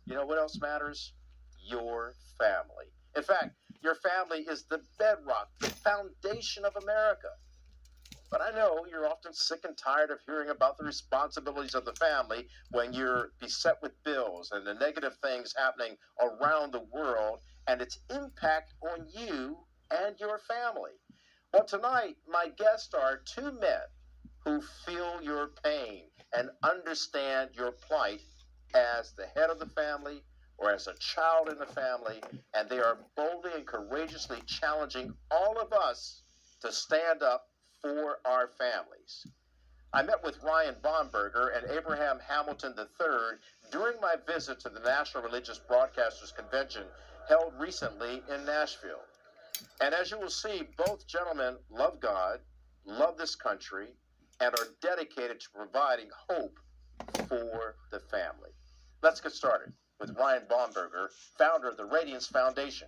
You know what else matters? Your family. In fact, your family is the bedrock, the foundation of America. But I know you're often sick and tired of hearing about the responsibilities of the family when you're beset with bills and the negative things happening around the world and its impact on you and your family. Well, tonight, my guests are two men who feel your pain and understand your plight as the head of the family or as a child in the family, and they are boldly and courageously challenging all of us to stand up for our families. I met with Ryan Bomberger and Abraham Hamilton III during my visit to the National Religious Broadcasters Convention held recently in Nashville. And as you will see, both gentlemen love God, love this country, and are dedicated to providing hope for the family. Let's get started with Ryan Bomberger, founder of the Radiance Foundation.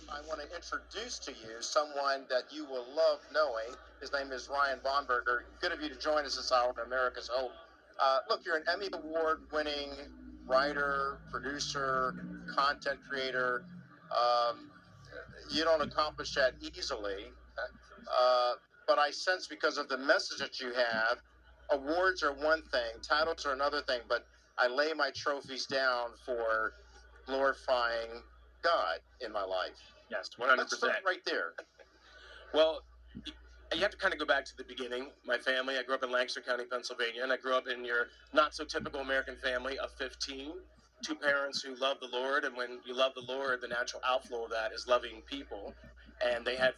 I want to introduce to you someone that you will love knowing. His name is Ryan Bomberger. Good of you to join us this hour on America's Hope. Look, you're an Emmy Award-winning writer, producer, content creator. You don't accomplish that easily, but I sense because of the message that you have, awards are one thing, titles are another thing, but I lay my trophies down for glorifying God in my life. Yes, 100%. Let's start right there. Well, you have to kind of go back to the beginning. My family, I grew up in Lancaster County, Pennsylvania, and I grew up in your not-so-typical American family of 15. Two parents who love the Lord, and when you love the Lord, the natural outflow of that is loving people. And they had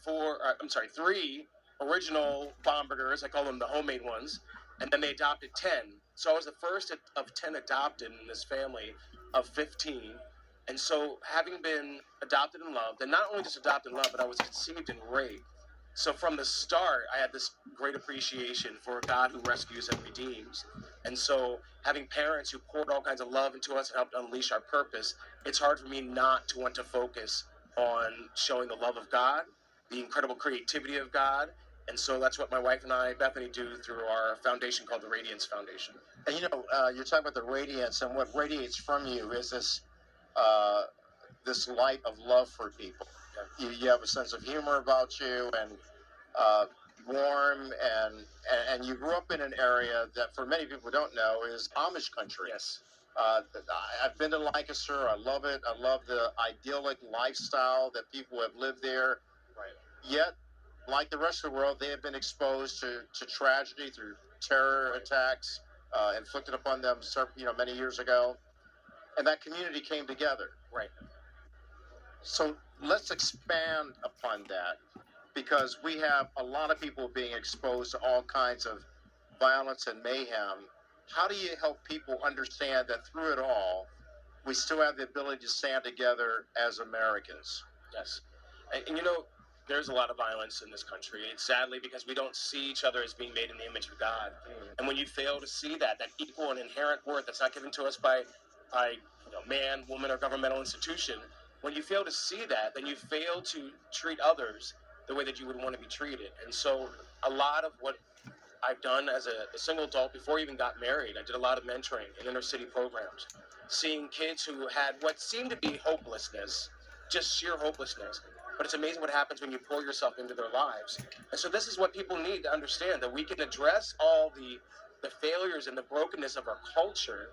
three original Bombergers. I call them the homemade ones. And then they adopted 10. So I was the first of 10 adopted in this family of 15. And so having been adopted and loved, and not only just adopted and loved, but I was conceived and raped. So from the start, I had this great appreciation for a God who rescues and redeems. And so having parents who poured all kinds of love into us and helped unleash our purpose, it's hard for me not to want to focus on showing the love of God, the incredible creativity of God. And so that's what my wife and I, Bethany, do through our foundation called the Radiance Foundation. And you know, you're talking about the radiance, and what radiates from you is this light of love for people. You have a sense of humor about you, and warm, and you grew up in an area that, for many people who don't know, is Amish country. Yes. I've been to Lancaster. I love it. I love the idyllic lifestyle that people have lived there. Right. Yet, like the rest of the world, they have been exposed to tragedy through terror attacks inflicted upon them, many years ago, and that community came together. Right. So let's expand upon that, because we have a lot of people being exposed to all kinds of violence and mayhem. How do you help people understand that through it all, we still have the ability to stand together as Americans? Yes. And you know, there's a lot of violence in this country. It's sadly because we don't see each other as being made in the image of God. And when you fail to see that equal and inherent worth that's not given to us by man, woman, or governmental institution, when you fail to see that, then you fail to treat others the way that you would want to be treated. And so a lot of what I've done as a single adult before I even got married, I did a lot of mentoring in inner city programs, seeing kids who had what seemed to be hopelessness, just sheer hopelessness. But it's amazing what happens when you pour yourself into their lives. And so this is what people need to understand, that we can address all the failures and the brokenness of our culture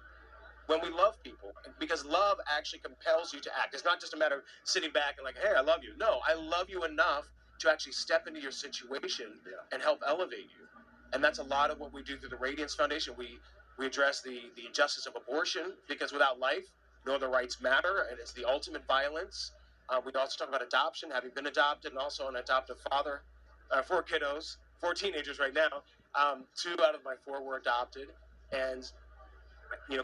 when we love people, because love actually compels you to act. It's not just a matter of sitting back and like, hey, I love you. No, I love you enough to actually step into your situation and help elevate you. And that's a lot of what we do through the Radiance Foundation. We address the injustice of abortion, because without life, no other rights matter, and it's the ultimate violence. We also talk about adoption, having been adopted, and also an adoptive father. 4 kiddos, 4 teenagers right now. 2 out of my 4 were adopted. And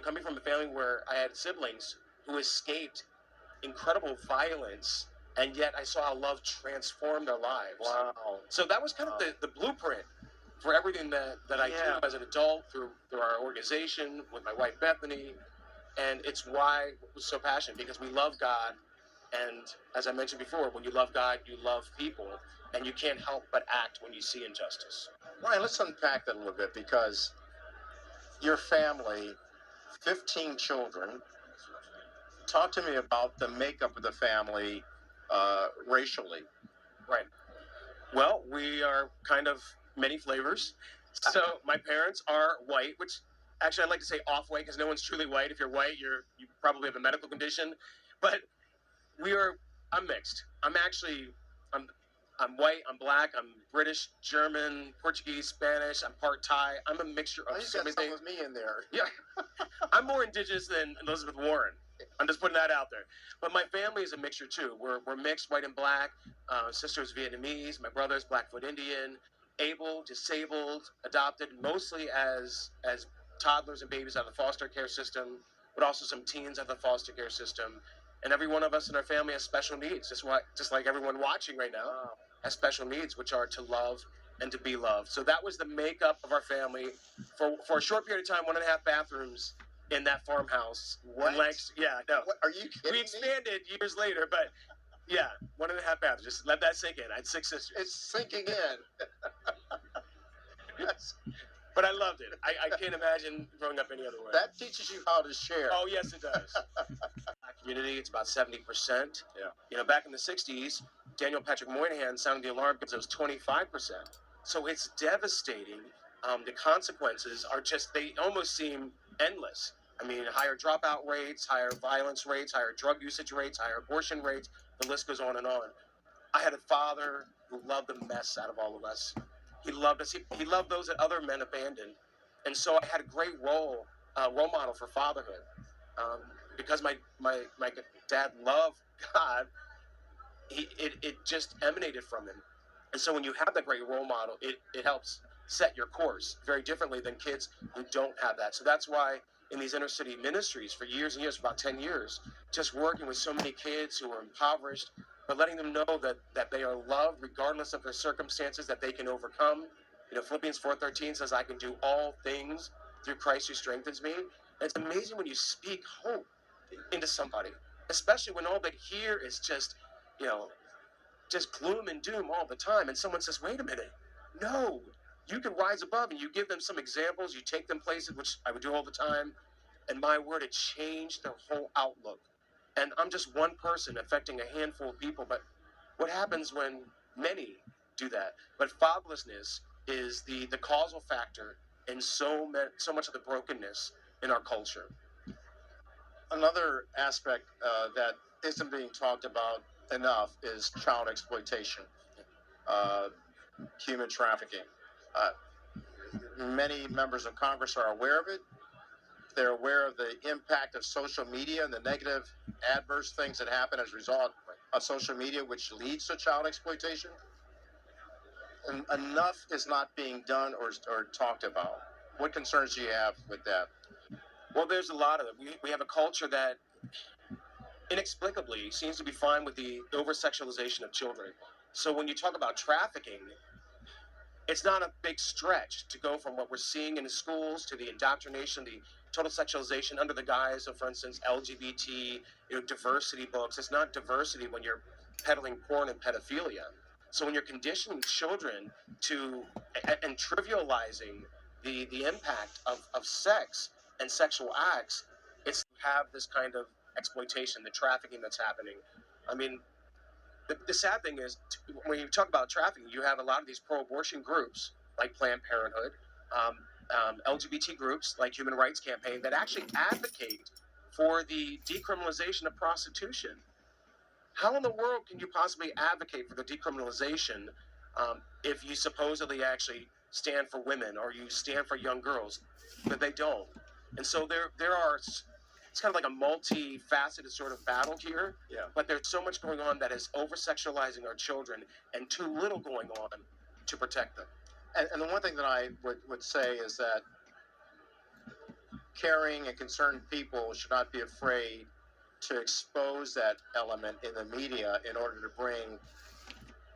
coming from a family where I had siblings who escaped incredible violence, and yet I saw how love transformed their lives. Wow. So that was kind of the blueprint for everything that I do as an adult through our organization with my wife Bethany. And it's why I was so passionate, because we love God. And as I mentioned before, when you love God, you love people, and you can't help but act when you see injustice. Ryan, let's unpack that a little bit, because your family, 15 children, Talk to me about the makeup of the family racially. Right. Well, we are kind of many flavors. So my parents are white, which actually I'd like to say off-white because no one's truly white. If you're white, you probably have a medical condition. But we are. I'm mixed. I'm I'm white. I'm black. I'm British, German, Portuguese, Spanish. I'm part Thai. I'm a mixture Oh, of you so got many some things. with me in there. Yeah, I'm more indigenous than Elizabeth Warren. I'm just putting that out there. But my family is a mixture too. We're mixed, white and black. Sister's Vietnamese. My brother's Blackfoot Indian. Able, disabled, adopted, mostly as toddlers and babies out of the foster care system, but also some teens out of the foster care system. And every one of us in our family has special needs, just like everyone watching right now has special needs, which are to love and to be loved. So that was the makeup of our family for a short period of time. 1.5 bathrooms in that farmhouse. What? Yeah, no. What, are you kidding We me? expanded years later, but yeah, 1.5 bathrooms. Just let that sink in. I had 6 sisters. It's sinking in. Yes. But I loved it. I can't imagine growing up any other way. That teaches you how to share. Oh, yes, it does. Black community, it's about 70%. Yeah. You know, back in the 60s, Daniel Patrick Moynihan sounded the alarm because it was 25%. So it's devastating. The consequences are just, they almost seem endless. I mean, higher dropout rates, higher violence rates, higher drug usage rates, higher abortion rates. The list goes on and on. I had a father who loved the mess out of all of us. He loved us. He loved those that other men abandoned. And so I had a great role model for fatherhood. Because my dad loved God, it just emanated from him. And so when you have that great role model, it helps set your course very differently than kids who don't have that. So that's why in these inner city ministries for years and years, for about 10 years, just working with so many kids who are impoverished, but letting them know that they are loved regardless of their circumstances, that they can overcome. You know, Philippians 4:13 says, I can do all things through Christ who strengthens me. And it's amazing when you speak hope into somebody, especially when all they hear is just, you know, just gloom and doom all the time. And someone says, wait a minute, no, you can rise above, and you give them some examples, you take them places, which I would do all the time. And my word, it changed their whole outlook. And I'm just one person affecting a handful of people, but what happens when many do that? But fatherlessness is the causal factor in so much of the brokenness in our culture. Another aspect that isn't being talked about enough is child exploitation, human trafficking. Many members of Congress are aware of it. They're aware of the impact of social media and the negative, adverse things that happen as a result of social media, which leads to child exploitation. And enough is not being done or talked about. What concerns do you have with that? Well, there's a lot of it. We have a culture that inexplicably seems to be fine with the over-sexualization of children. So when you talk about trafficking, it's not a big stretch to go from what we're seeing in the schools to the indoctrination, the total sexualization under the guise of, for instance, LGBT, diversity books. It's not diversity when you're peddling porn and pedophilia. So when you're conditioning children to and trivializing the impact of sex and sexual acts, it's have this kind of exploitation, the trafficking that's happening. I mean, the sad thing is, when you talk about trafficking, you have a lot of these pro-abortion groups like Planned Parenthood, LGBT groups like Human Rights Campaign that actually advocate for the decriminalization of prostitution. How in the world can you possibly advocate for the decriminalization if you supposedly actually stand for women or you stand for young girls? But they don't. And so there are, it's kind of like a multifaceted sort of battle here. Yeah. But there's so much going on that is over-sexualizing our children and too little going on to protect them. And the one thing that I would say is that caring and concerned people should not be afraid to expose that element in the media in order to bring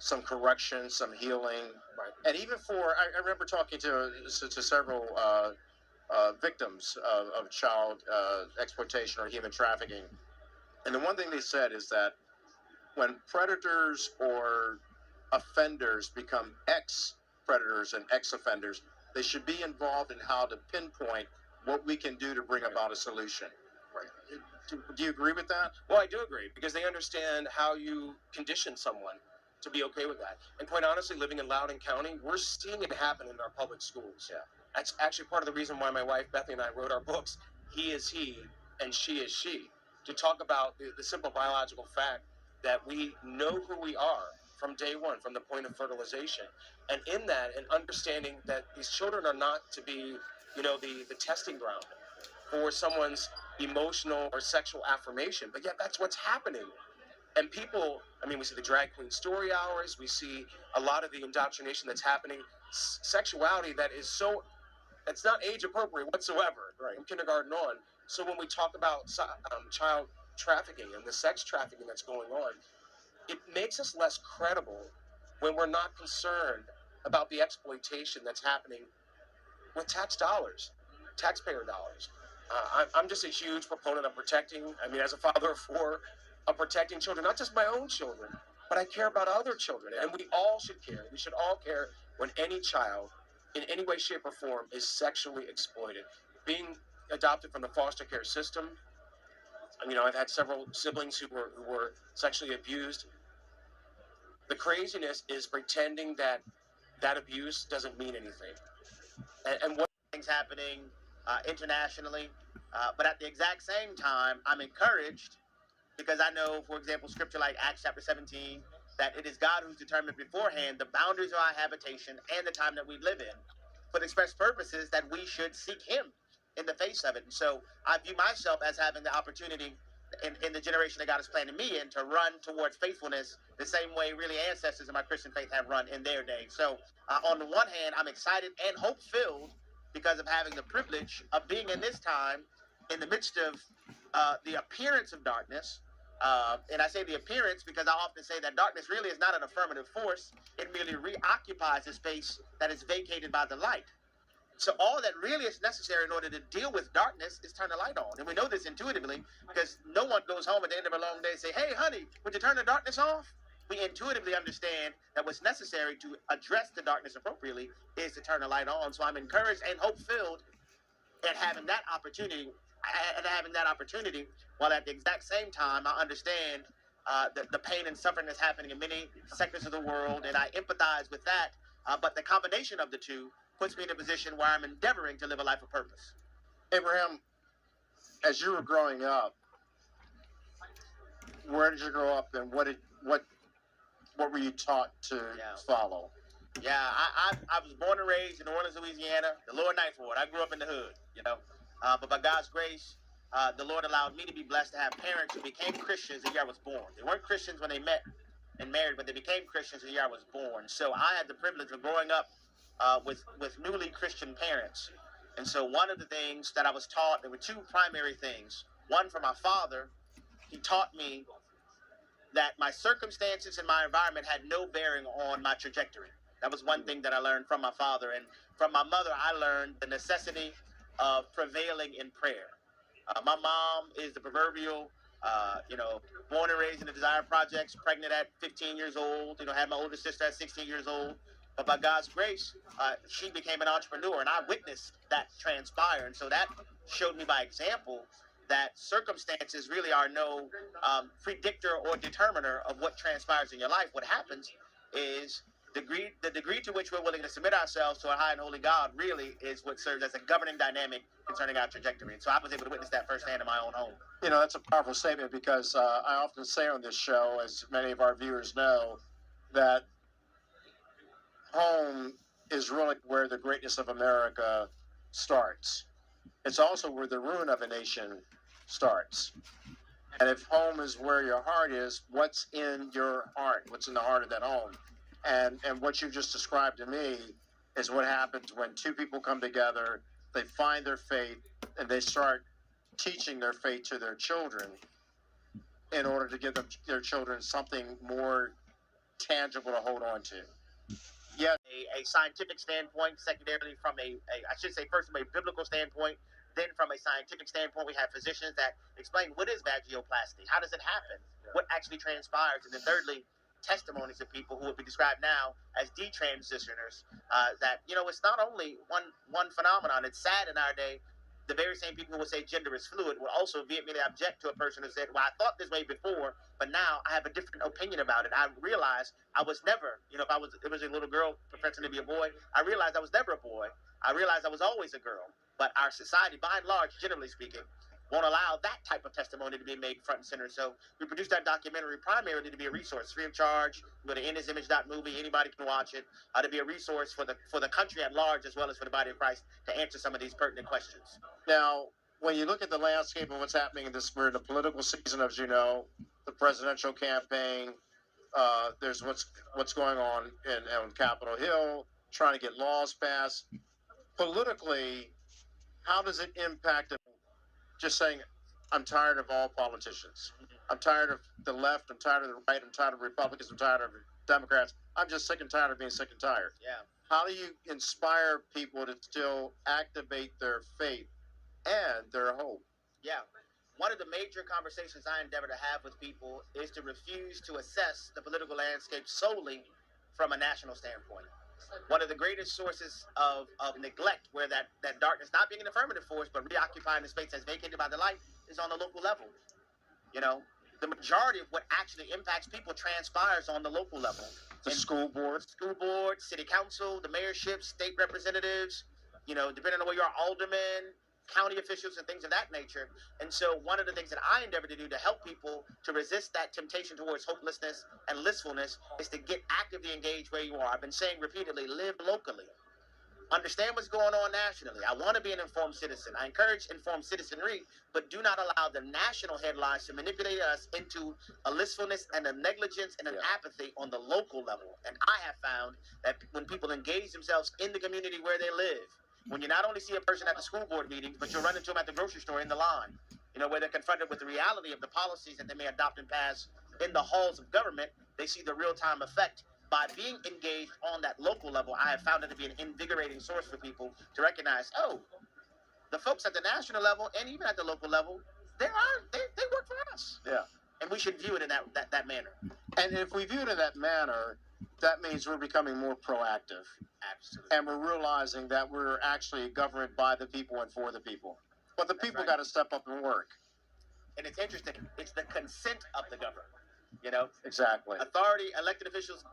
some correction, some healing. Right. And even I remember talking to several victims of child exploitation or human trafficking. And the one thing they said is that when predators or offenders become ex-predators and ex-offenders, they should be involved in how to pinpoint what we can do to bring about a solution. Right. Do you agree with that? Well, I do agree because they understand how you condition someone to be okay with that. And quite honestly, living in Loudoun County, we're seeing it happen in our public schools. Yeah. That's actually part of the reason why my wife Bethany and I wrote our books, He is He and She is She, to talk about the simple biological fact that we know who we are from day one, from the point of fertilization. And in that, and understanding that these children are not to be, the testing ground for someone's emotional or sexual affirmation, but yet that's what's happening. And people, we see the drag queen story hours, we see a lot of the indoctrination that's happening, sexuality that's not age appropriate whatsoever, Right. from kindergarten on. So when we talk about child trafficking and the sex trafficking that's going on, it makes us less credible when we're not concerned about the exploitation that's happening with taxpayer dollars. I'm just a huge proponent of protecting, as a father of four, of protecting children, not just my own children, but I care about other children. And we all should care. We should all care when any child, in any way, shape, or form, is sexually exploited. Being adopted from the foster care system, I've had several siblings who were sexually abused. The craziness is pretending that abuse doesn't mean anything. And what things happening internationally, but at the exact same time, I'm encouraged because I know, for example, scripture like Acts chapter 17, that it is God who's determined beforehand the boundaries of our habitation and the time that we live in, for the express purposes that we should seek Him in the face of it. And so I view myself as having the opportunity in the generation that God has planted me in to run towards faithfulness the same way really ancestors of my Christian faith have run in their day. So on the one hand, I'm excited and hope-filled because of having the privilege of being in this time in the midst of the appearance of darkness. And I say the appearance because I often say that darkness really is not an affirmative force. It merely reoccupies a space that is vacated by the light. So all that really is necessary in order to deal with darkness is turn the light on. And we know this intuitively because no one goes home at the end of a long day and say, hey, honey, would you turn the darkness off? We intuitively understand that what's necessary to address the darkness appropriately is to turn the light on. So I'm encouraged and hope-filled at having that opportunity, while at the exact same time I understand the pain and suffering that's happening in many sectors of the world, and I empathize with that. But the combination of the two puts me in a position where I'm endeavoring to live a life of purpose. Abraham, as you were growing up, where did you grow up, and what were you taught to follow? Yeah, I was born and raised in New Orleans, Louisiana, the lower Ninth Ward. I grew up in the hood, but by God's grace, the Lord allowed me to be blessed to have parents who became Christians the year I was born. They weren't Christians when they met and married, but they became Christians the year I was born. So I had the privilege of growing up with newly Christian parents. And so one of the things that I was taught, there were two primary things. One, from my father, he taught me that my circumstances and my environment had no bearing on my trajectory. That was one thing that I learned from my father. And from my mother, I learned the necessity of prevailing in prayer. My mom is the proverbial, born and raised in the Desire Projects, pregnant at 15 years old, had my older sister at 16 years old. But by God's grace, she became an entrepreneur, and I witnessed that transpire. And so that showed me by example that circumstances really are no predictor or determiner of what transpires in your life. What happens is the degree to which we're willing to submit ourselves to a high and holy God really is what serves as a governing dynamic concerning our trajectory. And so I was able to witness that firsthand in my own home. That's a powerful statement because I often say on this show, as many of our viewers know, that home is really where the greatness of America starts. It's also where the ruin of a nation starts. And if home is where your heart is, what's in your heart? What's in the heart of that home? And what you just described to me is what happens when two people come together, they find their faith, and they start teaching their faith to their children in order to give their children something more tangible to hold on to. Yeah, a scientific standpoint, secondarily first from a biblical standpoint, then from a scientific standpoint, we have physicians that explain what is vaginoplasty, how does it happen, what actually transpires, and then thirdly, testimonies of people who would be described now as detransitioners, that, it's not only one phenomenon. It's sad in our day the very same people who would say gender is fluid will also vehemently object to a person who said, well, I thought this way before, but now I have a different opinion about it. I realized I was never, if it was a little girl professing to be a boy, I realized I was never a boy. I realized I was always a girl. But our society, by and large, generally speaking, won't allow that type of testimony to be made front and center. So we produced that documentary primarily to be a resource, free of charge. Go to inhisimage.movie. Anybody can watch it. To be a resource for the country at large, as well as for the body of Christ, to answer some of these pertinent questions. Now, when you look at the landscape of what's happening in this, we're in a political season, as you know, the presidential campaign. There's what's going on on Capitol Hill, trying to get laws passed. Politically, how does it impact just saying, I'm tired of all politicians. I'm tired of the left. I'm tired of the right. I'm tired of Republicans. I'm tired of Democrats. I'm just sick and tired of being sick and tired. Yeah. How do you inspire people to still activate their faith and their hope? Yeah. One of the major conversations I endeavor to have with people is to refuse to assess the political landscape solely from a national standpoint. One of the greatest sources of neglect, where that darkness not being an affirmative force, but reoccupying the space that's vacated by the light, is on the local level. The majority of what actually impacts people transpires on the local level. The school board, city council, the mayorship, state representatives, depending on where you are, aldermen, county officials, and things of that nature. And so one of the things that I endeavor to do to help people to resist that temptation towards hopelessness and listfulness is to get actively engaged where you are. I've been saying repeatedly, live locally. Understand what's going on nationally. I want to be an informed citizen. I encourage informed citizenry, but do not allow the national headlines to manipulate us into a listfulness and a negligence and an apathy on the local level. And I have found that when people engage themselves in the community where they live, when you not only see a person at the school board meetings, but you'll run into them at the grocery store in the line, where they're confronted with the reality of the policies that they may adopt and pass in the halls of government, they see the real-time effect. By being engaged on that local level, I have found it to be an invigorating source for people to recognize, the folks at the national level and even at the local level, they work for us. Yeah. And we should view it in that manner. And if we view it in that manner, that means we're becoming more proactive. Absolutely. And we're realizing that we're actually governed by the people and for the people. But the people right. got to step up and work. And it's interesting. It's the consent of the governed. Exactly. Authority, elected officials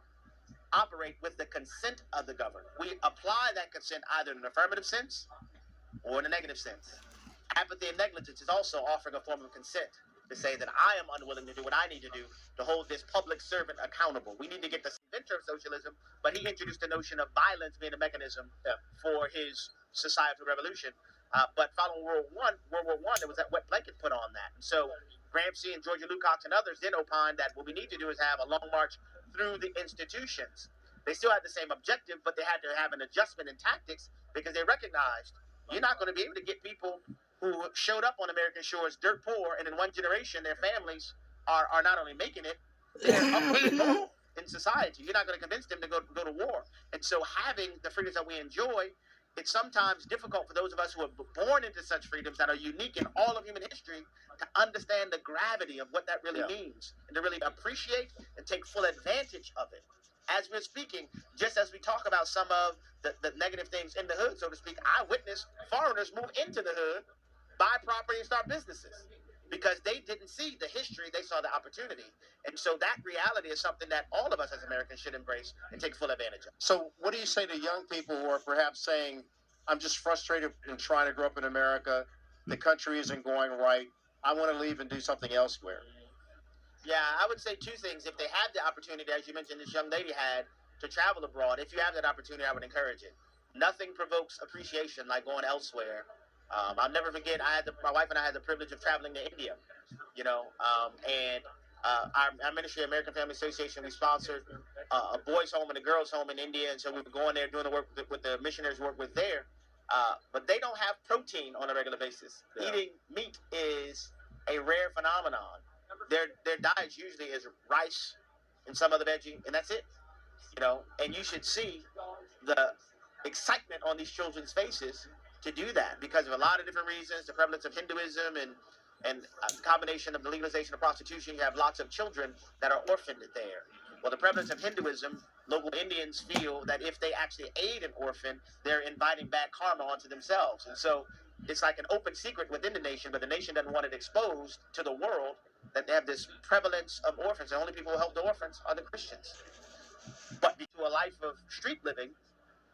operate with the consent of the governed. We apply that consent either in an affirmative sense or in a negative sense. Apathy and negligence is also offering a form of consent to say that I am unwilling to do what I need to do to hold this public servant accountable. We need to get the inventor of socialism, but he introduced the notion of violence being a mechanism for his societal revolution. But following World War I, there was that wet blanket put on that. And so Gramsci and Georgia Lukács and others then opined that what we need to do is have a long march through the institutions. They still had the same objective, but they had to have an adjustment in tactics because they recognized you're not going to be able to get people who showed up on American shores dirt poor, and in one generation their families are not only making it, they're upward in society. You're not going to convince them to go to war. And so having the freedoms that we enjoy, it's sometimes difficult for those of us who are born into such freedoms that are unique in all of human history to understand the gravity of what that really means and to really appreciate and take full advantage of it. As we're speaking, just as we talk about some of the negative things in the hood, so to speak, I witnessed foreigners move into the hood, buy property, and start businesses because they didn't see the history, they saw the opportunity. And so that reality is something that all of us as Americans should embrace and take full advantage of. So what do you say to young people who are perhaps saying, I'm just frustrated in trying to grow up in America, the country isn't going right, I want to leave and do something elsewhere? Yeah, I would say two things. If they have the opportunity, as you mentioned, this young lady had, to travel abroad, if you have that opportunity, I would encourage it. Nothing provokes appreciation like going elsewhere. I'll never forget, my wife and I had the privilege of traveling to India, and our ministry, American Family Association, we sponsored a boys' home and a girls' home in India, and so we were going there doing the work with the missionaries work with there. But they don't have protein on a regular basis. Yeah. Eating meat is a rare phenomenon. Their diet usually is rice and some other veggie, and that's it. And you should see the excitement on these children's faces to do that because of a lot of different reasons, the prevalence of Hinduism and a combination of the legalization of prostitution. You have lots of children that are orphaned there. Well, the prevalence of Hinduism, local Indians feel that if they actually aid an orphan, they're inviting bad karma onto themselves. And so it's like an open secret within the nation, but the nation doesn't want it exposed to the world that they have this prevalence of orphans. The only people who help the orphans are the Christians. But to a life of street living,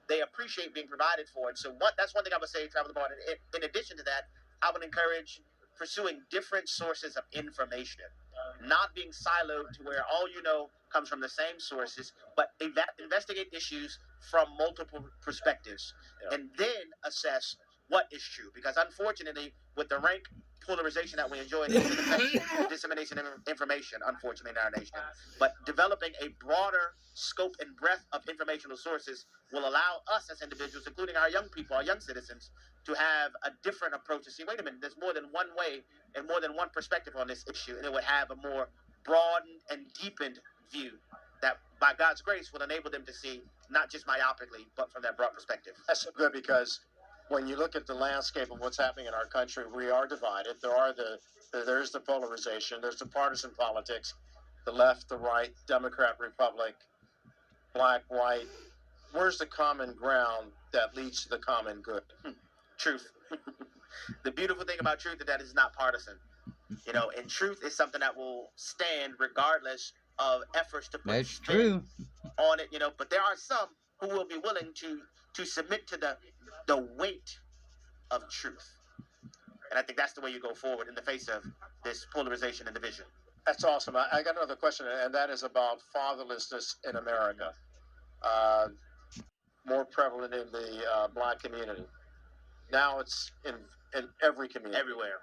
they appreciate being provided for. And so that's one thing I would say, Travel the Barn. In addition to that, I would encourage pursuing different sources of information, not being siloed to where all you know comes from the same sources, but investigate issues from multiple perspectives, and then assess what is true. Because unfortunately, with the rank polarization that we enjoy, dissemination of information, unfortunately, in our nation, but developing a broader scope and breadth of informational sources will allow us as individuals, including our young people, our young citizens, to have a different approach to see, wait a minute, there's more than one way and more than one perspective on this issue, and it would have a more broadened and deepened view that, by God's grace, will enable them to see not just myopically, but from that broad perspective. That's so good, because when you look at the landscape of what's happening in our country, we are divided. There's the polarization. There's the partisan politics, the left, the right, Democrat, Republic, black, white. Where's the common ground that leads to the common good? Truth. The beautiful thing about truth is that it's not partisan. You know, and truth is something that will stand regardless of efforts to put That's spin true. on it, you know. But there are some who will be willing to submit to the weight of truth. And I think that's the way you go forward in the face of this polarization and division. That's awesome. I got another question, and that is about fatherlessness in America. More prevalent in the black community. Now it's in every community. Everywhere.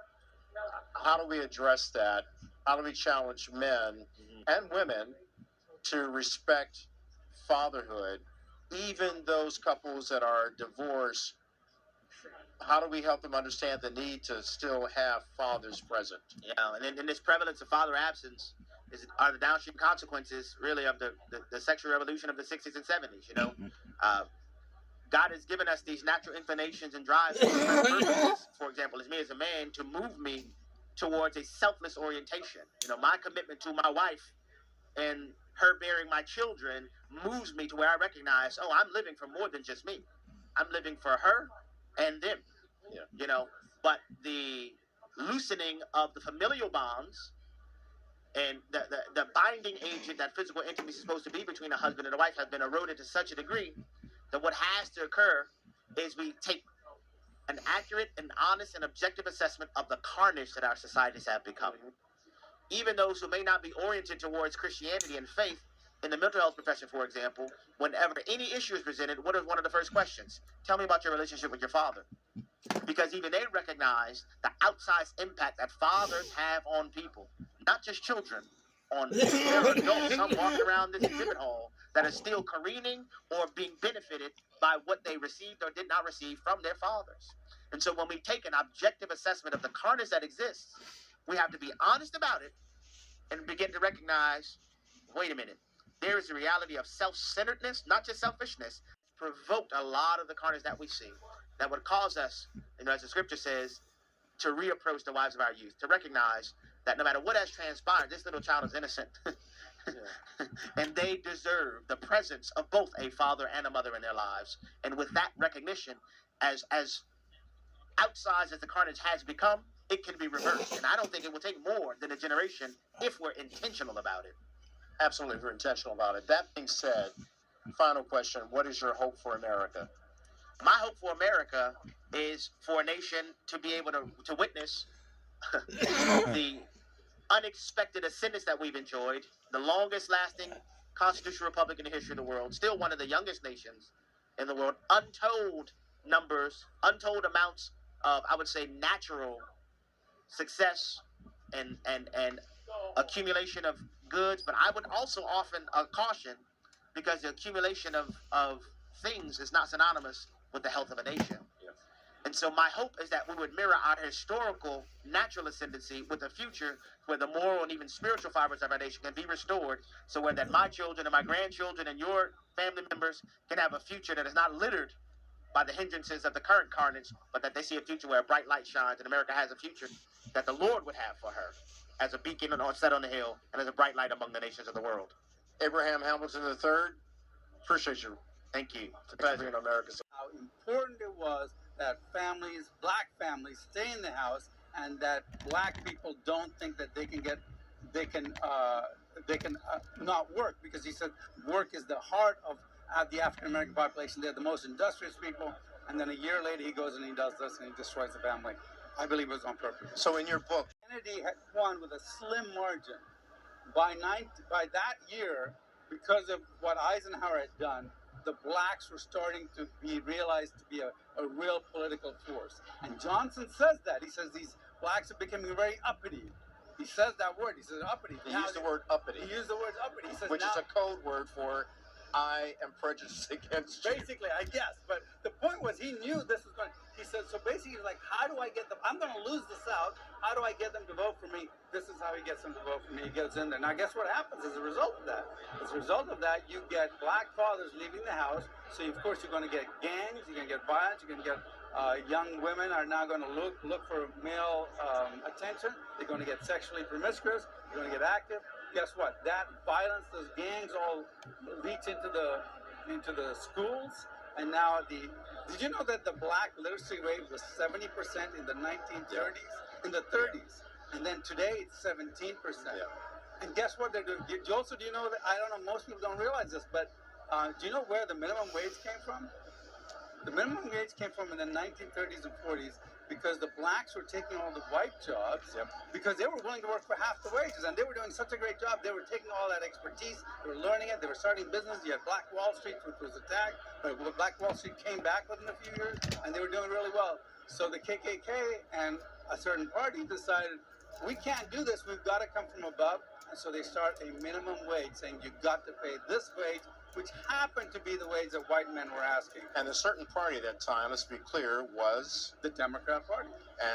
How do we address that? How do we challenge men and women to respect fatherhood, even those couples that are divorced? How do we help them understand the need to still have fathers present? Yeah, and in this prevalence of father absence are the downstream consequences, really, of the sexual revolution of the 60s and 70s, you know. God has given us these natural inclinations and drives, for example, as me as a man, to move me towards a selfless orientation. You know, my commitment to my wife and her bearing my children moves me to where I recognize, oh, I'm living for more than just me. I'm living for her and them. Yeah. You know, but the loosening of the familial bonds and the binding agent that physical intimacy is supposed to be between a husband and a wife has been eroded to such a degree that what has to occur is we take an accurate and honest and objective assessment of the carnage that our societies have become. Even those who may not be oriented towards Christianity and faith, in the mental health profession, for example, whenever any issue is presented, what is one of the first questions? Tell me about your relationship with your father. Because even they recognize the outsized impact that fathers have on people, not just children, on adults. Some walk around this exhibit hall that are still careening or being benefited by what they received or did not receive from their fathers. And so when we take an objective assessment of the carnage that exists, we have to be honest about it and begin to recognize, wait a minute, there is a reality of self-centeredness, not just selfishness, provoked a lot of the carnage that we see that would cause us, you know, as the scripture says, to reapproach the wives of our youth, to recognize that no matter what has transpired, this little child is innocent. And they deserve the presence of both a father and a mother in their lives. And with that recognition, as outsized as the carnage has become, it can be reversed. And I don't think it will take more than a generation if we're intentional about it. Absolutely, we're intentional about it. That being said, final question, what is your hope for America? My hope for America is for a nation to be able to witness the unexpected ascendance that we've enjoyed, the longest lasting constitutional republic in the history of the world, still one of the youngest nations in the world, untold numbers, untold amounts of, I would say, natural success and accumulation of goods. But I would also often caution, because the accumulation of things is not synonymous with the health of a nation. And so my hope is that we would mirror our historical natural ascendancy with a future where the moral and even spiritual fibers of our nation can be restored, so where that my children and my grandchildren and your family members can have a future that is not littered by the hindrances of the current carnage, but that they see a future where a bright light shines and America has a future that the Lord would have for her as a beacon set on the hill and as a bright light among the nations of the world. Abraham Hamilton III, appreciate you. Thank you. It's a pleasure in America. How important it was that families, black families, stay in the house, and that black people don't think that they can not work, because he said work is the heart of the African American population. They're the most industrious people, and then a year later he goes and he does this and he destroys the family. I believe it was on purpose. So in your book, Kennedy had won with a slim margin. By that year, because of what Eisenhower had done, the blacks were starting to be realized to be a real political force. And Johnson says that. He says these blacks are becoming very uppity. He says that word. He says uppity. he used the word uppity, He used the word uppity. He says which is a code word for I am prejudiced against you. basically, I guess. But the point was, he knew this was going. He said, so basically, like, how do I get them? I'm going to lose the South. How do I get them to vote for me? This is how he gets them to vote for me. He gets in there. Now, guess what happens as a result of that? As a result of that, you get black fathers leaving the house. So, of course, you're going to get gangs. You're going to get violence. You're going to get young women are now going to look for male attention. They're going to get sexually promiscuous. They're going to get active. Guess what? That violence, those gangs, all leach into the schools. And now did you know that the black literacy rate was 70% in the 1930s, in the 30s, and then today it's 17%. Yeah. And guess what they're doing? Do you know that? I don't know. Most people don't realize this, but do you know where the minimum wage came from? The minimum wage came from in the 1930s and 40s because the blacks were taking all the white jobs because they were willing to work for half the wages, and they were doing such a great job. They were taking all that expertise, they were learning it, they were starting business. You had Black Wall Street, which was attacked, but Black Wall Street came back within a few years, and they were doing really well. So the KKK and a certain party decided, we can't do this, we've got to come from above, and so they start a minimum wage, saying you've got to pay this wage, which happened to be the wage that white men were asking. And the certain party at that time, let's be clear, was The Democrat Party.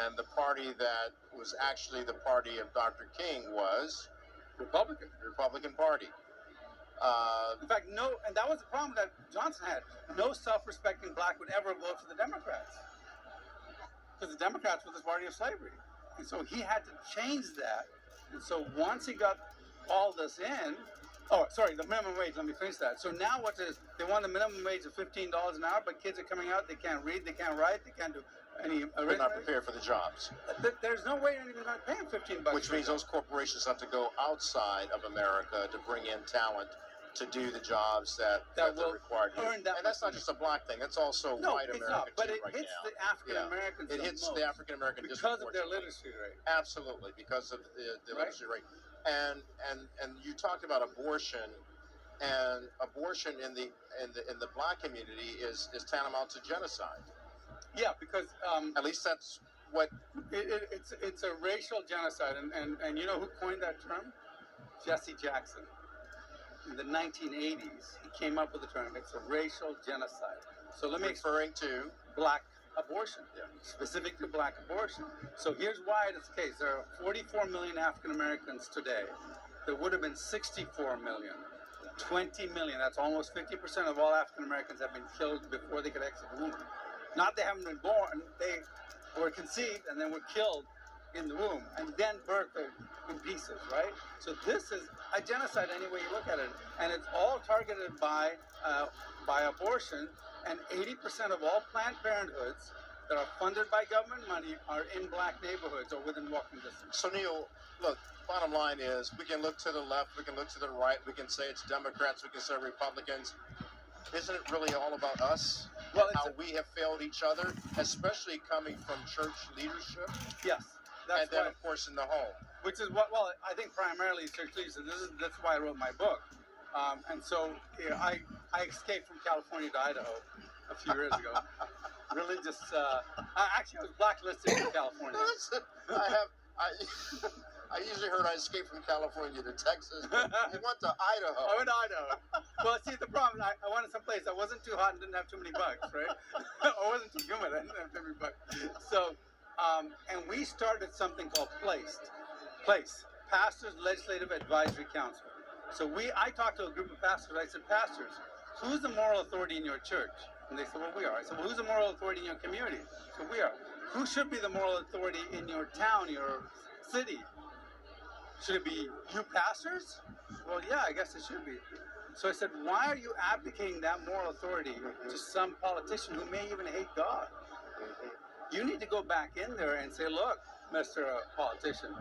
and the party that was actually the party of Dr. King was Republican. the Republican Party. In fact, and that was the problem that Johnson had. No self-respecting black would ever vote for the Democrats, because the Democrats were the party of slavery. And so he had to change that. And so once he got all this in, the minimum wage, let me finish that. So now they want the minimum wage of $15 an hour, but kids are coming out, they can't read, they can't write, they can't do any They're not prepared for the jobs. There's no way they're even going to pay them $15. Which means those corporations have to go outside of America to bring in talent to do the jobs that they're will required to do. earn that And that's not much just a black thing, that's also No, white it's America not, but too it right hits now. the African Americans It hits most the African American because of their disproportionately. literacy rate. Absolutely, because of the Right. literacy rate. And you talked about abortion, and abortion in the black community is tantamount to genocide. Yeah, because At least that's what it's a racial genocide, and you know who coined that term? Jesse Jackson. In the 1980s, he came up with the term. It's a racial genocide. So let me explain. referring to Black abortion, specific to black abortion. So here's why it is the case. There are 44 million African Americans today. There would have been 64 million. 20 million, that's almost 50% of all African Americans have been killed before they could exit the womb. Not they haven't been born, they were conceived and then were killed in the womb and then birthed in pieces, right? So this is a genocide any way you look at it. And it's all targeted by abortion, and 80% of all Planned Parenthoods that are funded by government money are in black neighborhoods or within walking distance. So Neil, look, bottom line is we can look to the left, we can look to the right, we can say it's Democrats, we can say Republicans. Isn't it really all about us? Well, How we have failed each other, especially coming from church leadership, Yes, that's and then why. of course in the home. Which is what, well, I think primarily church leaders. That's why I wrote my book. And so I escaped from California to Idaho a few years ago. Really just, I was blacklisted in California. I usually heard I escaped from California to Texas. You went to Idaho. I went to Idaho. Well, see, the problem, I wanted someplace that wasn't too hot and didn't have too many bugs, right? Or wasn't too humid and didn't have too many bugs. So, and we started something called PLACE, Pastors Legislative Advisory Council. So I talked to a group of pastors. I said, pastors, who's the moral authority in your church? And they said, well, we are. I said, well, who's the moral authority in your community? So we are. Who should be the moral authority in your town, your city? Should it be you pastors? Well, yeah, I guess it should be. So I said, why are you abdicating that moral authority to some politician who may even hate God? You need to go back in there and say, look, Mr. Politician,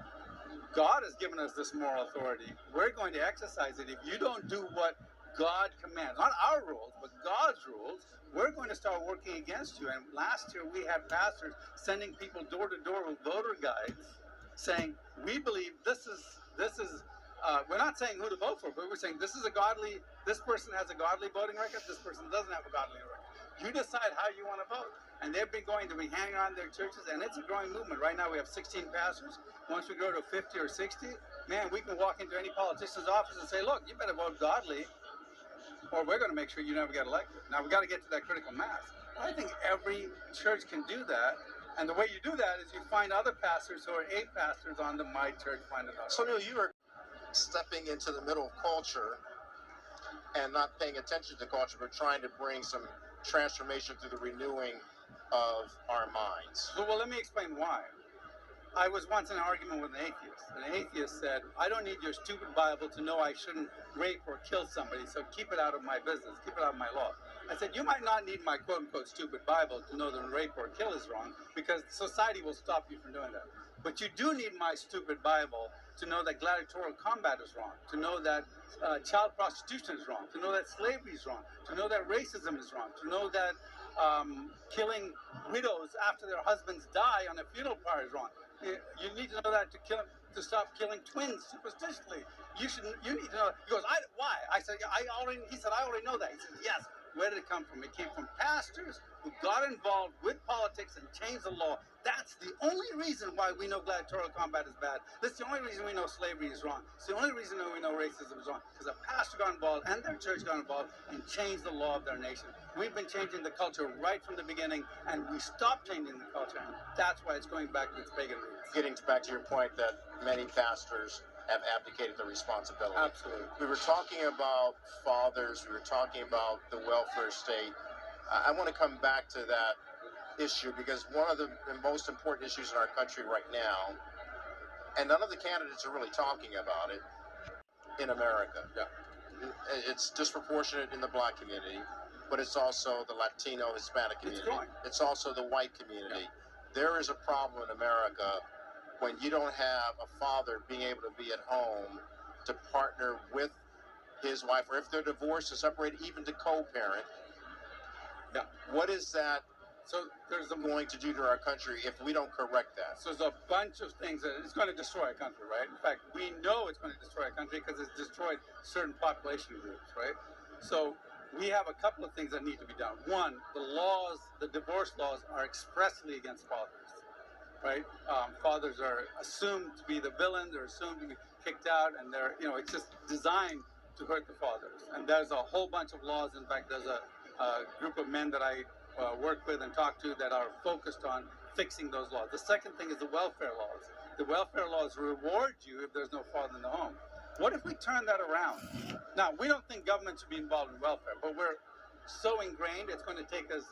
God has given us this moral authority. We're going to exercise it. If you don't do what God commands, not our rules, but God's rules, we're going to start working against you. And last year we had pastors sending people door to door with voter guides saying, we believe this is, we're not saying who to vote for, but we're saying this person has a godly voting record, this person doesn't have a godly record. You decide how you want to vote. And they've been going to be hanging on their churches, and it's a growing movement. Right now we have 16 pastors. Once we grow to 50 or 60, man, we can walk into any politician's office and say, look, you better vote godly, or we're going to make sure you never get elected. Now, we've got to get to that critical mass. I think every church can do that. And the way you do that is you find other pastors who are pastors on the My Church Find It. So, Neil, you are stepping into the middle of culture and not paying attention to culture, but trying to bring some transformation through the renewing of our minds. Well, let me explain why. I was once in an argument with an atheist. An atheist said, I don't need your stupid Bible to know I shouldn't rape or kill somebody, so keep it out of my business, keep it out of my law. I said, you might not need my quote-unquote stupid Bible to know that rape or kill is wrong, because society will stop you from doing that. But you do need my stupid Bible to know that gladiatorial combat is wrong, to know that child prostitution is wrong, to know that slavery is wrong, to know that racism is wrong, to know that killing widows after their husbands die on a funeral pyre is wrong. You need to know that to stop killing twins superstitiously. You need to know. He goes, why? I said, he said, I already know that. He says, yes. Where did it come from? It came from pastors who got involved with politics and changed the law. That's the only reason why we know gladiatorial combat is bad. That's the only reason we know slavery is wrong. It's the only reason we know racism is wrong. Because a pastor got involved and their church got involved and changed the law of their nation. We've been changing the culture right from the beginning, and we stopped changing the culture, and that's why it's going back to its pagan roots. Getting back to your point that many pastors have abdicated their responsibility. Absolutely. We were talking about fathers. We were talking about the welfare state. I want to come back to that issue because one of the most important issues in our country right now, and none of the candidates are really talking about it in America. Yeah. It's disproportionate in the Black community, but it's also the Latino, Hispanic community. It's also the white community. Yeah. There is a problem in America when you don't have a father being able to be at home to partner with his wife, or if they're divorced or separated, even to co-parent. Yeah. What is that there's going to do to our country if we don't correct that? So there's a bunch of things that it's going to destroy a country, right? In fact, we know it's going to destroy a country because it's destroyed certain population groups, right? So we have a couple of things that need to be done. One, the divorce laws are expressly against fathers. Right? Fathers are assumed to be the villain, they're assumed to be kicked out, and it's just designed to hurt the fathers. And there's a whole bunch of laws. In fact, there's a group of men that I work with and talk to that are focused on fixing those laws. The second thing is the welfare laws. The welfare laws reward you if there's no father in the home. What if we turn that around? Now, we don't think government should be involved in welfare, but we're so ingrained, it's going to take us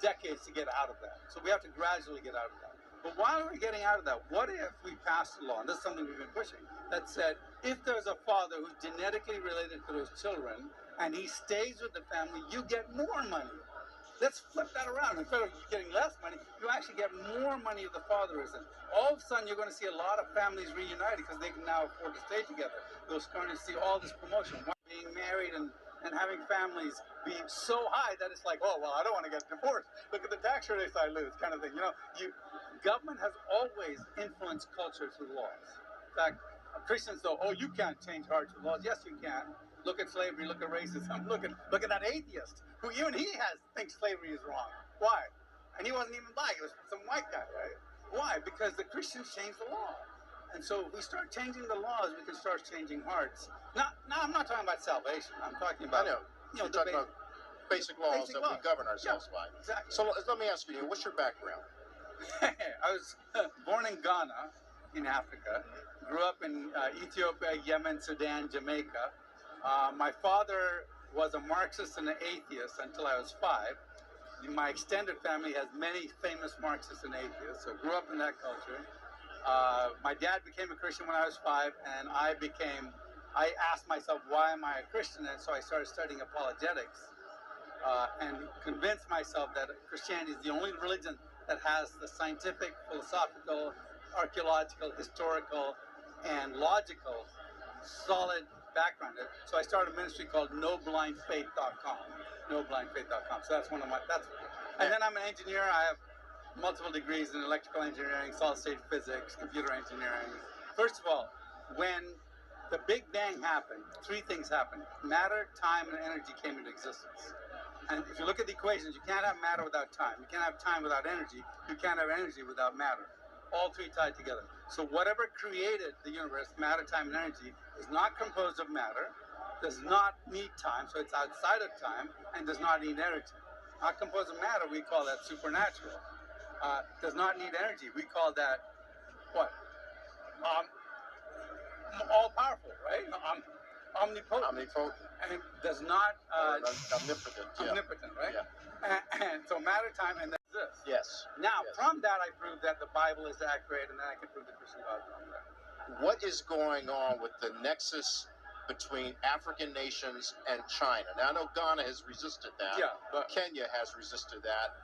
decades to get out of that. So we have to gradually get out of that. But while we're getting out of that, what if we passed a law, and this is something we've been pushing, that said, if there's a father who's genetically related to those children, and he stays with the family, you get more money. Let's flip that around. Instead of getting less money, you actually get more money if the father isn't. All of a sudden, you're going to see a lot of families reunited because they can now afford to stay together. You're starting to see all this promotion, being married and having families be so high that it's like, oh, well, I don't want to get divorced. Look at the tax rates I lose, kind of thing. Government has always influenced culture through laws. In fact, Christians though, you can't change hearts with laws. Yes, you can. Look at slavery, look at racism, look at that atheist who even he thinks slavery is wrong. Why? And he wasn't even black, it was some white guy, right? Why? Because the Christians changed the law. And so if we start changing the laws, we can start changing hearts. Now I'm not talking about salvation. I'm talking about, You're talking about basic laws that we govern ourselves by. Exactly. So let me ask you, what's your background? I was born in Ghana, in Africa. Grew up in Ethiopia, Yemen, Sudan, Jamaica. My father was a Marxist and an atheist until I was 5. My extended family has many famous Marxists and atheists, so grew up in that culture. My dad became a Christian when I was 5, and I asked myself, why am I a Christian? And so I started studying apologetics and convinced myself that Christianity is the only religion that has the scientific, philosophical, archaeological, historical, and logical solid background. So I started a ministry called NoBlindFaith.com. NoBlindFaith.com. So that's one of my, and then I'm an engineer. I have multiple degrees in electrical engineering, solid state physics, computer engineering. First of all, when the Big Bang happened, three things happened. Matter, time, and energy came into existence. And if you look at the equations, you can't have matter without time. You can't have time without energy. You can't have energy without matter. All three tied together. So whatever created the universe, matter, time, and energy, is not composed of matter, does not need time, so it's outside of time, and does not need energy. Not composed of matter, we call that supernatural. Does not need energy, we call that what? All powerful, right? Omnipotent. Omnipotent. And does not Omnipotent. Yeah. omnipotent, right? Yeah. And so matter, time, and that's this. Yes. Now, Yes. from that, I proved that the Bible is accurate, and then I can prove the Christian God is wrong. What is going on with the nexus between African nations and China? Now, I know Ghana has resisted that. Yeah, but Kenya has resisted that.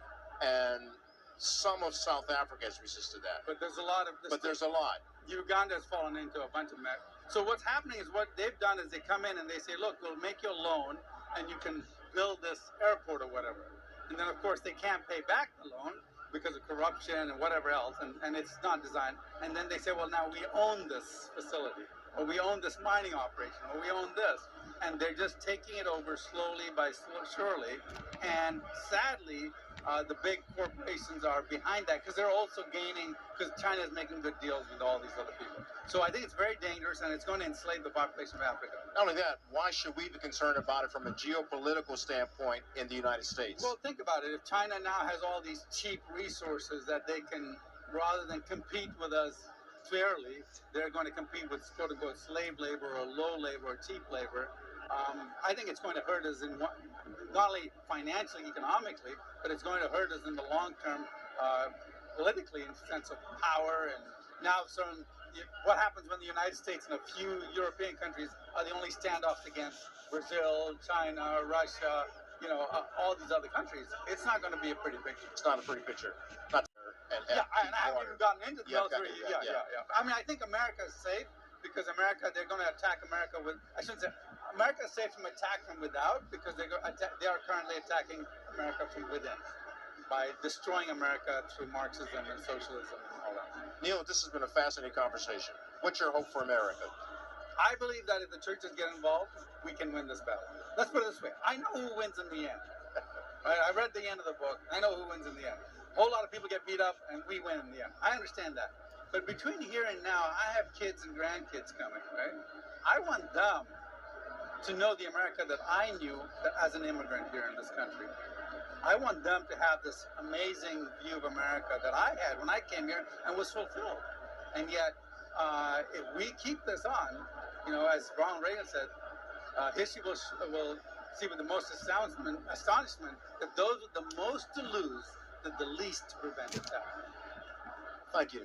And some of South Africa has resisted that. there's a lot of this. But there's a lot. Uganda has fallen into a bunch of mess. So what's happening is what they've done is they come in and they say, look, we'll make you a loan and you can build this airport or whatever. And then, of course, they can't pay back the loan because of corruption and whatever else, and it's not designed. And then they say, well, now we own this facility, or we own this mining operation, or we own this. And they're just taking it over slowly by surely. And sadly, the big corporations are behind that because they're also gaining, because China is making good deals with all these other people. So I think it's very dangerous, and it's going to enslave the population of Africa. Not only that, why should we be concerned about it from a geopolitical standpoint in the United States? Well, think about it. If China now has all these cheap resources that they can, rather than compete with us fairly, they're going to compete with quote-unquote slave labor or low labor or cheap labor. I think it's going to hurt us in not only financially, economically, but it's going to hurt us in the long term, politically, in the sense of power. And now, what happens when the United States and a few European countries are the only standoffs against Brazil, China, Russia, all these other countries? It's not going to be a pretty picture. It's not a pretty picture. Not and I haven't even gotten into the military. Yeah. I mean, I think America is safe because they're going to attack America with. I shouldn't say America is safe from attack from without because they are currently attacking America from within by destroying America through Marxism and socialism and all that. Neil, this has been a fascinating conversation. What's your hope for America? I believe that if the churches get involved, we can win this battle. Let's put it this way: I know who wins in the end. Right? I read the end of the book. I know who wins in the end. A whole lot of people get beat up, and we win in the end. I understand that. But between here and now, I have kids and grandkids coming, right? I want them to know the America that I knew as an immigrant here in this country. I want them to have this amazing view of America that I had when I came here and was fulfilled. And yet, if we keep this on, as Ronald Reagan said, history will see with the most astonishment that those with the most to lose did the least to prevent attack. Thank you.